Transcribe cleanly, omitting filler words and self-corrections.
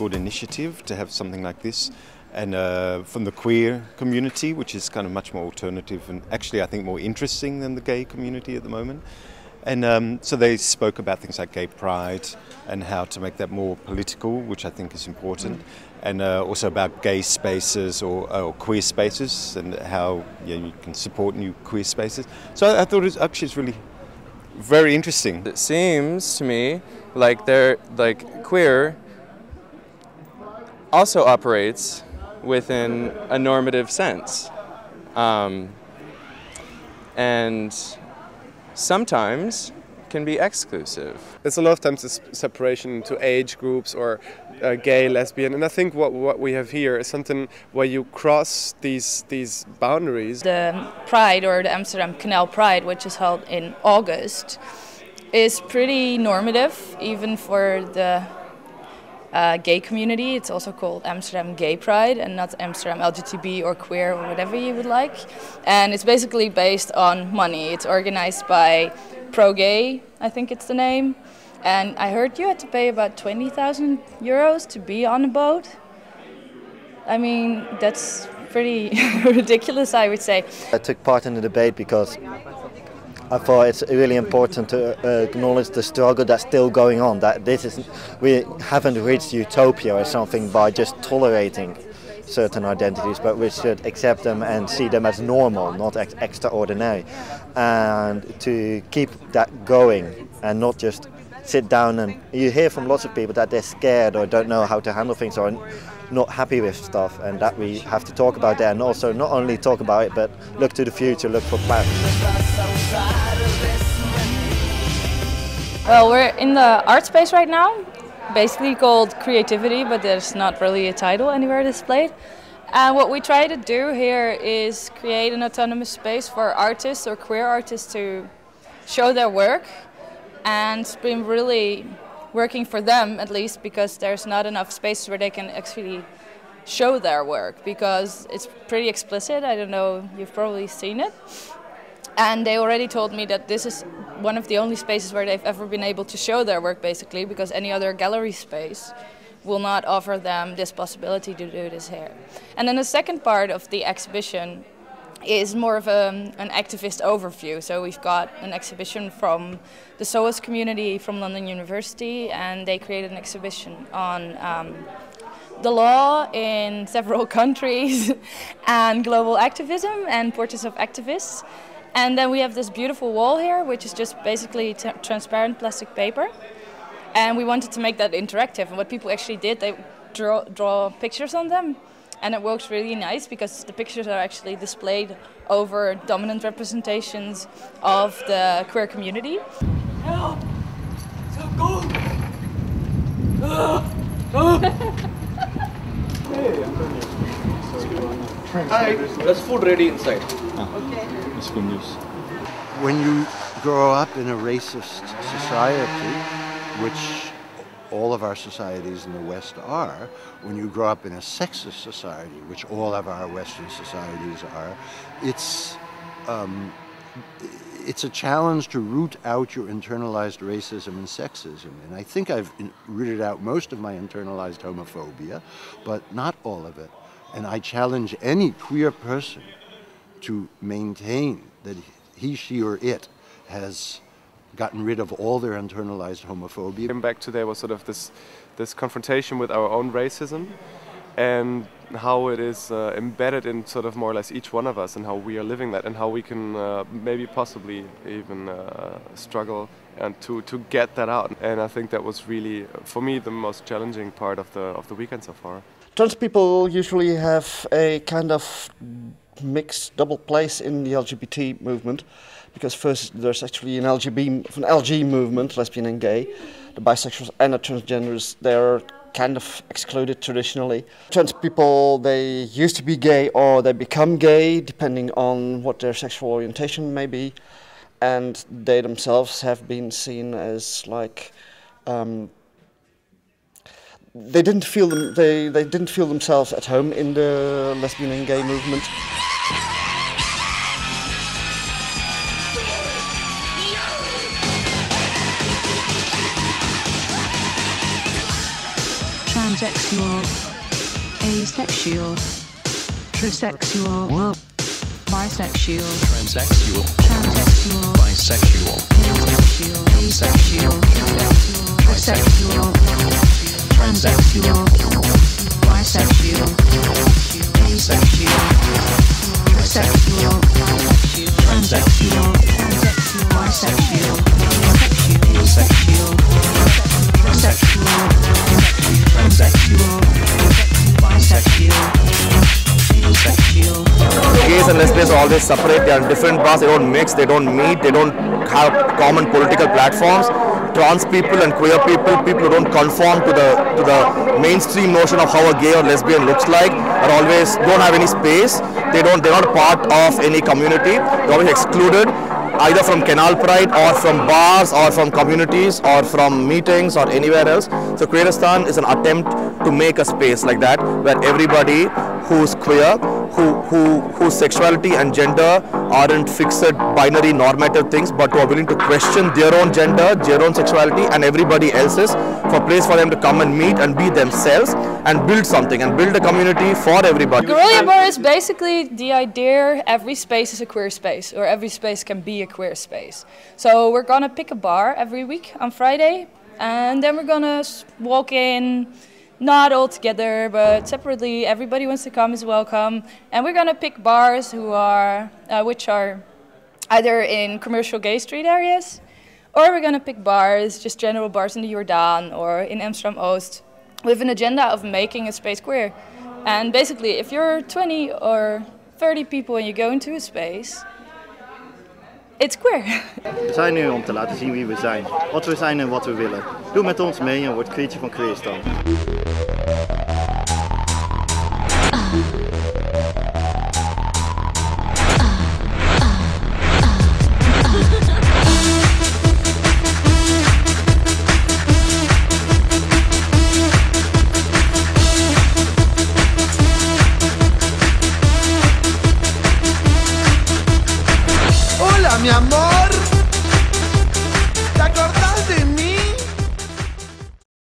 good initiative to have something like this. And from the queer community, which is kind of much more alternative and actually I think more interesting than the gay community at the moment. And so they spoke about things like gay pride and how to make that more political, which I think is important, and also about gay spaces or queer spaces and how you can support new queer spaces. So I thought it's really very interesting. It seems to me like queer also operates within a normative sense, and sometimes can be exclusive. There's a lot of times this separation into age groups or gay, lesbian, and I think what we have here is something where you cross these boundaries. The Pride, or the Amsterdam Canal Pride, which is held in August, is pretty normative, even for the gay community. It's also called Amsterdam Gay Pride and not Amsterdam LGTB or queer or whatever you would like. And it's basically based on money. It's organized by Pro-Gay, I think it's the name. And I heard you had to pay about 20,000 euros to be on a boat. I mean, that's pretty ridiculous, I would say. I took part in the debate because I thought it's really important to acknowledge the struggle that's still going on. That we haven't reached utopia or something by just tolerating certain identities, but we should accept them and see them as normal, not extraordinary, and to keep that going and not just sit down. And you hear from lots of people that they're scared or don't know how to handle things or not happy with stuff, and that we have to talk about that, and also not only talk about it but look to the future, look for plans. Well, we're in the art space right now, basically called Creativity, but there's not really a title anywhere displayed. And what we try to do here is create an autonomous space for artists or queer artists to show their work, and it's been really working for them, at least, because there's not enough spaces where they can actually show their work, because it's pretty explicit. I don't know, you've probably seen it. And they already told me that this is one of the only spaces where they've ever been able to show their work, basically, because any other gallery space will not offer them this possibility to do this here. And then the second part of the exhibition is more of an activist overview. So we've got an exhibition from the SOAS community from London University, and they created an exhibition on the law in several countries and global activism and portraits of activists. And then we have this beautiful wall here, which is just basically transparent plastic paper. And we wanted to make that interactive. And what people actually did, they draw pictures on them. And it works really nice because the pictures are actually displayed over dominant representations of the queer community. Help! So go! Hey, Antonio. Hi, there's food ready inside. Okay. That's good news. When you grow up in a racist society, which all of our societies in the West are, when you grow up in a sexist society, which all of our Western societies are, it's a challenge to root out your internalized racism and sexism. And I think I've rooted out most of my internalized homophobia, but not all of it. And I challenge any queer person to maintain that he, she, or it has gotten rid of all their internalized homophobia. Came back today was sort of this confrontation with our own racism and how it is embedded in sort of more or less each one of us, and how we are living that, and how we can maybe possibly even struggle and to get that out. And I think that was really, for me, the most challenging part of the weekend so far. Trans people usually have a kind of mixed double place in the LGBT movement, because first there's actually an LG movement, lesbian and gay. The bisexuals and the transgenders, they're kind of excluded traditionally. Trans people, they used to be gay or they become gay depending on what their sexual orientation may be, and they themselves have been seen as like they didn't feel themselves at home in the lesbian and gay movement. transsexual, asexual, trisexual, bisexual, transsexual, transsexual, bisexual, pansexual, asexual, trisexual, transsexual, bisexual, asexual, trisexual, transsexual, bisexual, asexual, transsexual, transsexual, bisexual, asexual. Gays and lesbians are always separate, they are in different bars, they don't mix, they don't meet, they don't have common political platforms. Trans people and queer people, people who don't conform to the mainstream notion of how a gay or lesbian looks like, are always don't have any space. They're not part of any community. They're always excluded, either from Canal Pride or from bars or from communities or from meetings or anywhere else. So Queeristan is an attempt to make a space like that where everybody who's queer, whose sexuality and gender aren't fixed binary normative things, but who are willing to question their own gender, their own sexuality and everybody else's, for a place for them to come and meet and be themselves and build something and build a community for everybody. Guerrilla Bar is basically the idea every space is a queer space, or every space can be a queer space. So we're gonna pick a bar every week on Friday, and then we're gonna walk in, not all together, but separately. Everybody wants to come is welcome, and we're gonna pick bars which are either in commercial gay street areas, or we're gonna pick bars, just general bars in the Jordaan or in Amsterdam Oost, with an agenda of making a space queer. And basically, if you're 20 or 30 people and you go into a space, it's queer. We zijn nu om te laten zien wie we zijn, wat we zijn en wat we willen. Doe met ons mee en word creator van Queeristan. Hola, mi amor.